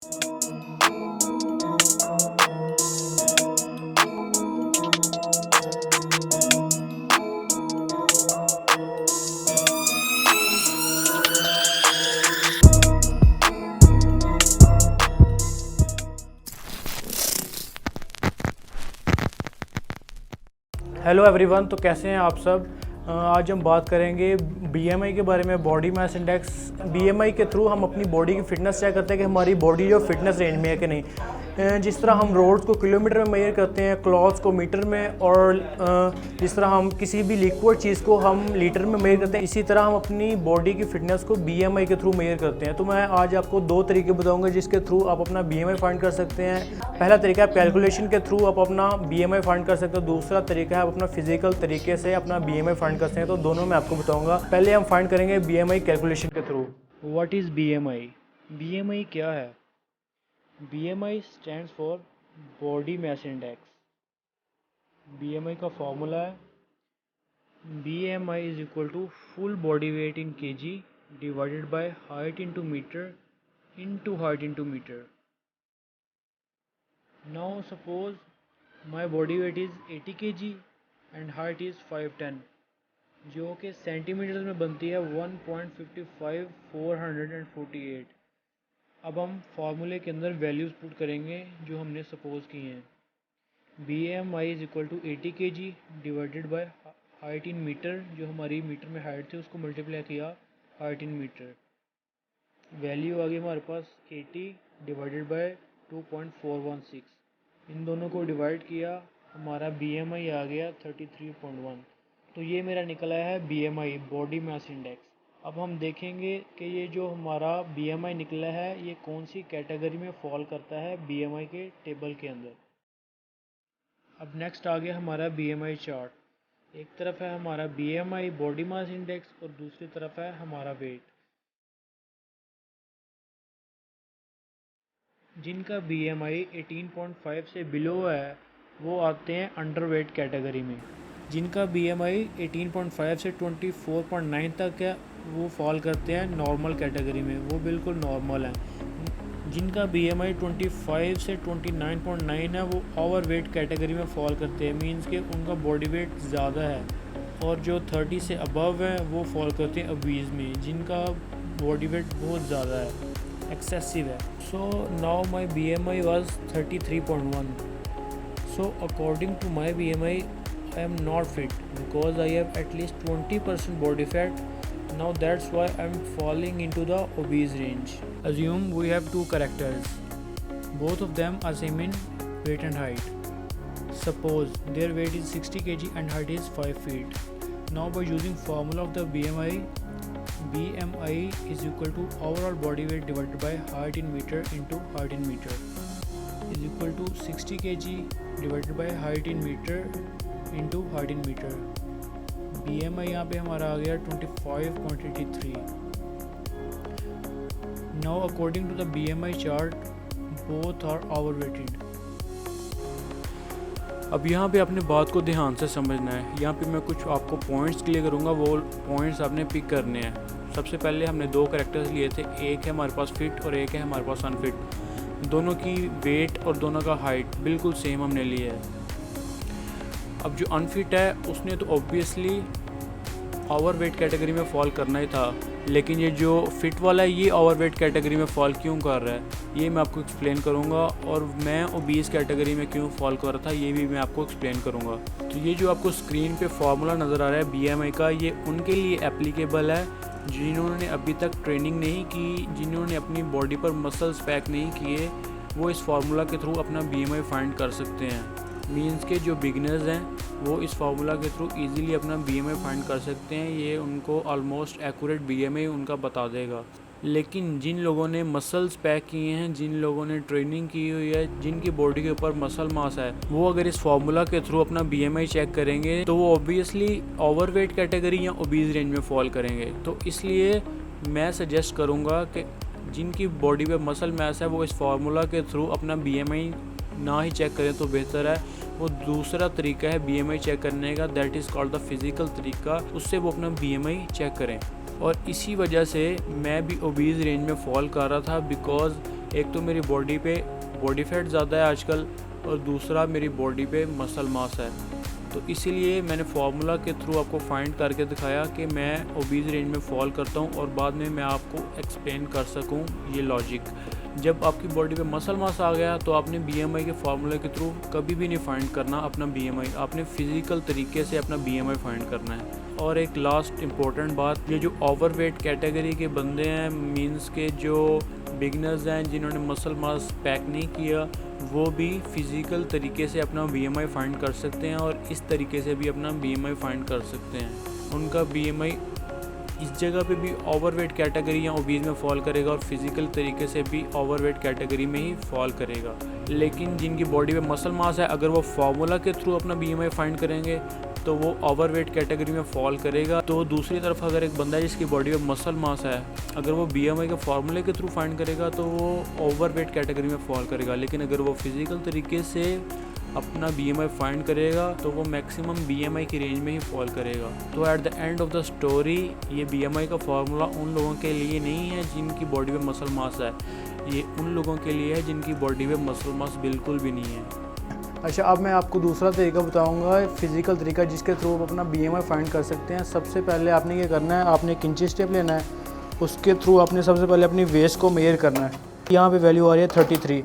Hello everyone, तो कैसे हैं आप सब। आज हम बात करेंगे बीएमआई के बारे में, बॉडी मास इंडेक्स। बीएमआई के थ्रू हम अपनी बॉडी की फ़िटनेस चेक करते हैं कि हमारी बॉडी जो फिटनेस रेंज में है कि नहीं। जिस तरह हम रोड्स को किलोमीटर में मेजर करते हैं, क्लॉथ्स को मीटर में, और जिस तरह हम किसी भी लिक्विड चीज़ को हम लीटर में मेजर करते हैं, इसी तरह हम अपनी बॉडी की फ़िटनेस को बीएमआई के थ्रू मेजर करते हैं। तो मैं आज आपको 2 तरीके बताऊंगा जिसके थ्रू आप अपना बीएमआई फाइंड कर सकते हैं। पहला तरीका है कैलकुलेशन के थ्रू आप अपना बीएमआई फाइंड कर सकते हो। दूसरा तरीका है आप अपना फिजिकल तरीके से अपना बीएमआई फाइंड कर सकते हैं। तो दोनों मैं आपको बताऊंगा। पहले हम फाइंड करेंगे बीएमआई कैलकुलेशन के थ्रू। What is BMI? बीएमआई क्या है? BMI stands for body mass index. BMI का फॉर्मूला है BMI is equal to full body weight in kg divided by height into metre into height into metre. Now suppose my body weight is 80 kg and height is 5'10", जो कि centimetre में बनती है 1.55448। अब हम फार्मूले के अंदर वैल्यूज़ पुट करेंगे जो हमने सपोज की हैं। BMI is equal to 80 kg divided by height in metre, जो हमारी मीटर में हाइट थी उसको मल्टीप्लाई किया हाइट इन मीटर। वैल्यू आ गई हमारे पास 80 डिवाइडेड बाय 2.416। इन दोनों को डिवाइड किया, हमारा BMI आ गया 33.1। तो ये मेरा निकला है BMI, बॉडी मास इंडेक्स। अब हम देखेंगे कि ये जो हमारा BMI निकला है ये कौन सी कैटेगरी में फॉल करता है BMI के टेबल के अंदर। अब नेक्स्ट आ गया हमारा BMI चार्ट। एक तरफ है हमारा BMI बॉडी मास इंडेक्स और दूसरी तरफ है हमारा वेट। जिनका BMI 18.5 से बिलो है वो आते हैं अंडर वेट कैटेगरी में। जिनका BMI 18.5 से 24.9 तक है वो फॉल करते हैं नॉर्मल कैटेगरी में, वो बिल्कुल नॉर्मल हैं। जिनका BMI 25 से 29.9 है वो ओवर वेट कैटेगरी में फॉल करते हैं, मींस कि उनका बॉडी वेट ज़्यादा है। और जो 30 से अबव है वो फॉल करते हैं ओबीज़ में, जिनका बॉडी वेट बहुत ज़्यादा है, एक्सेसिव है। So now my BMI was 33.1. So according to my BMI, I am not fit because I have at least 20% body fat. Now that's why I am falling into the obese range. Assume we have 2 characters. Both of them are same in weight and height. Suppose their weight is 60 kg and height is 5 feet. Now by using formula of the BMI is equal to overall body weight divided by height in meter into height in meter is equal to 60 kg divided by height in meter into height in meter। BMI यहाँ पे हमारा आ गया 25.83। Now according to the BMI chart both are overweighted। अब यहाँ पे अपने बात को ध्यान से समझना है। यहाँ पे मैं कुछ आपको पॉइंट्स क्लियर करूँगा, वो पॉइंट्स आपने पिक करने हैं। सबसे पहले हमने 2 कैरेक्टर्स लिए थे, एक है हमारे पास फिट और एक है हमारे पास अनफिट। दोनों की वेट और दोनों का हाइट बिल्कुल सेम हमने लिया है। अब जो अनफिट है उसने तो ऑब्वियसली ओवर वेट कैटेगरी में फॉल करना ही था, लेकिन ये जो फिट वाला है ये ओवर वेट कैटेगरी में फॉल क्यों कर रहा है ये मैं आपको एक्सप्लेन करूँगा, और मैं ओबीस कैटेगरी में क्यों फॉल कर रहा था ये भी मैं आपको एक्सप्लेन करूँगा। तो ये जो आपको स्क्रीन पे फार्मूला नज़र आ रहा है BMI का, ये उनके लिए एप्लीकेबल है जिन्होंने अभी तक ट्रेनिंग नहीं की, जिन्होंने अपनी बॉडी पर मसल्स पैक नहीं किए, वो इस फार्मूला के थ्रू अपना BMI फाइंड कर सकते हैं। मींस के जो बिगनर्स हैं वो इस फार्मूला के थ्रू इजीली अपना BMI फाइंड कर सकते हैं। ये उनको ऑलमोस्ट एक्यूरेट BMI उनका बता देगा। लेकिन जिन लोगों ने मसल्स पैक किए हैं, जिन लोगों ने ट्रेनिंग की हुई है, जिनकी बॉडी के ऊपर मसल मास है, वो अगर इस फार्मूला के थ्रू अपना BMI चेक करेंगे तो वो ऑब्वियसली ओवरवेट कैटेगरी या ओबीज रेंज में फॉल करेंगे। तो इसलिए मैं सजेस्ट करूँगा कि जिनकी बॉडी पे मसल मास है वो इस फार्मूला के थ्रू अपना BMI ना ही चेक करें तो बेहतर है। वो दूसरा तरीका है BMI चेक करने का, that is called the physical तरीका, उससे वो अपना BMI चेक करें। और इसी वजह से मैं भी ओबीज़ रेंज में फॉल कर रहा था, बिकॉज़ एक तो मेरी बॉडी पे बॉडी फैट ज़्यादा है आजकल, और दूसरा मेरी बॉडी पे मसल मास है। तो इसीलिए मैंने फार्मूला के थ्रू आपको फाइंड करके दिखाया कि मैं ओबीज रेंज में फॉल करता हूँ, और बाद में मैं आपको एक्सप्लेन कर सकूँ ये लॉजिक। जब आपकी बॉडी पे मसल मास आ गया तो आपने बीएमआई के फार्मूले के थ्रू कभी भी नहीं फाइंड करना अपना बीएमआई, आपने फिज़िकल तरीके से अपना बीएमआई फाइंड करना है। और एक लास्ट इम्पोर्टेंट बात, ये जो ओवरवेट कैटेगरी के बंदे हैं, मींस के जो बिगनर्स हैं जिन्होंने मसल मास पैक नहीं किया, वो भी फिज़िकल तरीके से अपना बीएमआई फाइंड कर सकते हैं, और इस तरीके से भी अपना बीएमआई फाइंड कर सकते हैं। उनका बीएमआई इस जगह पे भी ओवरवेट कैटेगरी या ओबीज में फॉल करेगा, और फिज़िकल तरीके से भी ओवरवेट कैटेगरी में ही फॉल करेगा। लेकिन जिनकी बॉडी पे मसल मास है, अगर वो फार्मूला के थ्रू अपना बीएमआई फाइंड करेंगे तो वो ओवरवेट कैटेगरी में फॉल करेगा। तो दूसरी तरफ अगर एक बंदा है जिसकी बॉडी में मसल मास है, अगर वो बीएमआई के फार्मूले के थ्रू फाइंड करेगा तो वो ओवरवेट कैटेगरी में फॉल करेगा। लेकिन अगर वो फिज़िकल तरीके से अपना बीएमआई फाइंड करेगा तो वो मैक्सिमम बीएमआई की रेंज में ही फॉल करेगा। तो at the end of the story, ये बीएमआई का फार्मूला उन लोगों के लिए नहीं है जिनकी बॉडी में मसल मास है, ये उन लोगों के लिए है जिनकी बॉडी में मसल मास बिल्कुल भी नहीं है। अच्छा, अब मैं आपको दूसरा तरीका बताऊंगा, फिज़िकल तरीका जिसके थ्रू आप अपना बीएमआई फाइंड कर सकते हैं। सबसे पहले आपने ये करना है, आपने एक इंची स्टेप लेना है, उसके थ्रू आपने सबसे पहले अपनी वेस्ट को मेजर करना है। यहाँ पे वैल्यू आ रही है 33।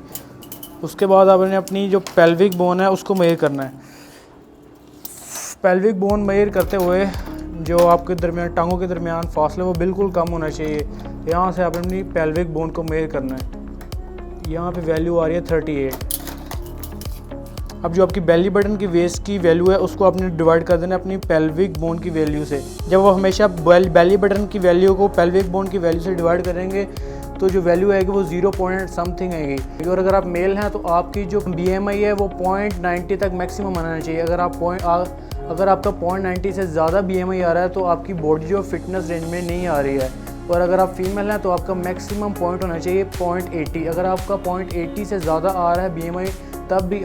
उसके बाद आपने अपनी जो पेल्विक बोन है उसको मेजर करना है। पेल्विक बोन मेजर करते हुए जो आपके दरमियान टांगों के दरमियान फासले वो बिल्कुल कम होना चाहिए। यहाँ से आपने अपनी पेल्विक बोन को मेजर करना है। यहाँ पे वैल्यू आ रही है 38। अब जो आपकी बेली बटन की वेस्ट की वैल्यू है उसको आपने डिवाइड कर देना अपनी पेल्विक बोन की वैल्यू से। जब वो हमेशा बेली बटन की वैल्यू को पेल्विक बोन की वैल्यू से डिवाइड करेंगे तो जो वैल्यू आएगी वो 0 पॉइंट समथिंग आएगी। और अगर आप मेल हैं तो आपकी जो बीएमआई है वो 0.90 तक मैक्सिमम आना चाहिए। अगर आपका 0.90 से ज़्यादा बीएमआई आ रहा है तो आपकी बॉडी जो फिटनेस रेंज में नहीं आ रही है। और अगर आप फीमेल हैं तो आपका मैक्सिमम पॉइंट होना चाहिए 0.80। अगर आपका 0.80 से ज़्यादा आ रहा है बीएमआई तब भी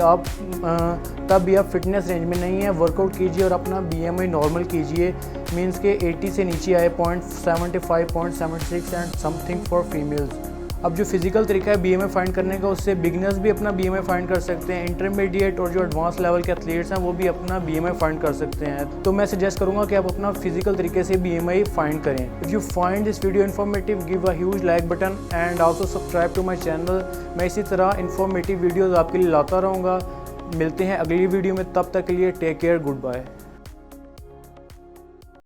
आप फिटनेस रेंज में नहीं है। वर्कआउट कीजिए और अपना बीएमआई नॉर्मल कीजिए, मींस के 80 से नीचे आए, 0.75, 0.76 एंड समथिंग फॉर फीमेल्स। अब जो फिज़िकल तरीका है बीएमआई फाइंड करने का, उससे बिगनर्स भी अपना बीएमआई फाइंड कर सकते हैं। इंटरमीडिएट और जो एडवांस लेवल के एथलीट्स हैं वो भी अपना बीएमआई फाइंड कर सकते हैं। तो मैं सजेस्ट करूंगा कि आप अपना फिजिकल तरीके से बीएमआई फाइंड करें। If you find this video informative, give a huge like button and also subscribe to my channel. मैं इसी तरह इन्फॉर्मेटिव वीडियोज़ आपके लिए लाता रहूँगा। मिलते हैं अगली वीडियो में, तब तक के लिए टेक केयर, गुड बाय।